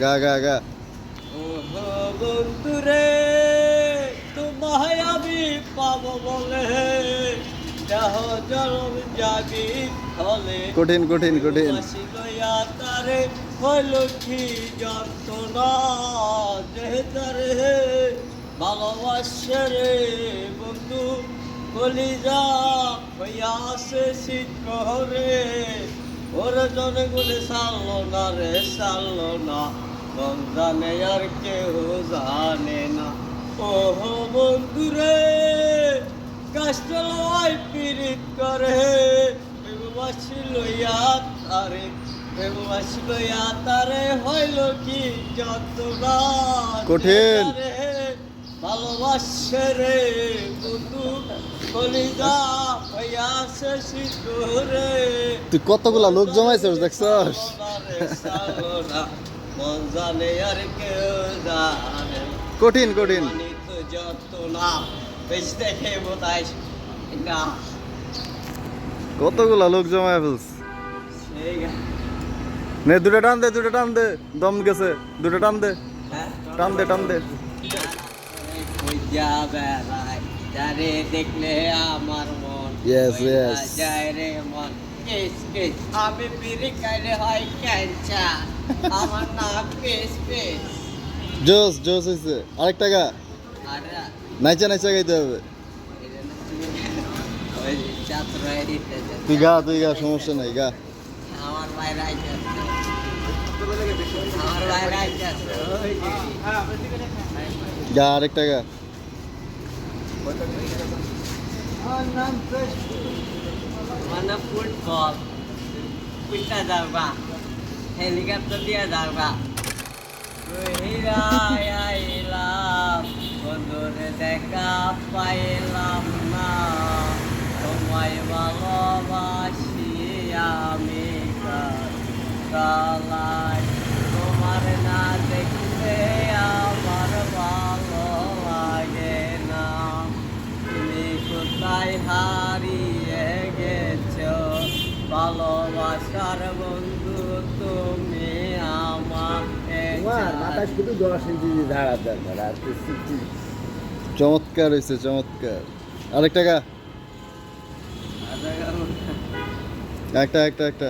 গা গা গা। ও বন্ধুরে তোমায় আমি পাবো বলে দেহ জলম যাবি ফলে কঠিন কঠিন কঠিন। বাসি লইয়া তারে হইল কি যন্ত্রণা যে তারে ভালোবাসে রে বন্ধু কলিজা হইয়া আসে শীত করে ওরে জনে গুলি সারলো না রে সারলো না মন জানে আর কেউ জানে না। ওহো বন্ধুরে কষ্ট লয় পীড়িত করে বেগুবাসী লইয়া তারে বেগুবাসী লইয়া তারে হইল কি যন্ত্রণা কঠিন। ভালোবাসে রে বন্ধু কলিজা হইয়াছে শীতরে। তুই কতগুলা লোক জমাইছিস দেখছস? মন জানে আর কেউ জানে কঠিন কঠিন। তো যত না বেশ দেখে বোধহয় না কতগুলা লোক জমায় ফেলছ। সেই নে দুটো টান দে, দুটো টান দে, দম গেছে, দুটো টান দে, হ্যাঁ টান দে টান দে। কইয়া বেড়ায় যারে দেখলে আমার মন Yes, কইয়া yes. যায় রে মন কেস কেস আমি বিড়ি খাইলে হয় ক্যান্সার আমার নাম কেস কেস। জোস জোস হইছে। আরেকটা গা। আর নাইচা নাইচা গাইতে হবে। ওই ছাত্র তুই গা সমস্যা নাই গা। আমার বাইরে আইতে আমার বাইরে আইতে ওই গা আরেকটা গা। মানে ফুটবল উল্টা যাবা হেলিকপ্টার দিয়ে যাবা আইলাম বন্ধুরে দেখা পাইলাম না তোমায় ভালোবাসি আমি কালাই তোমার না দেখলে আমার ভালো লাগে না তুমি কোথায় হারিয়ে গেছো ভালোবাসার বন্ধু তুমি আমাকে চমৎকার হয়েছে চমৎকার। আরেকটা গা। একটা একটা একটা।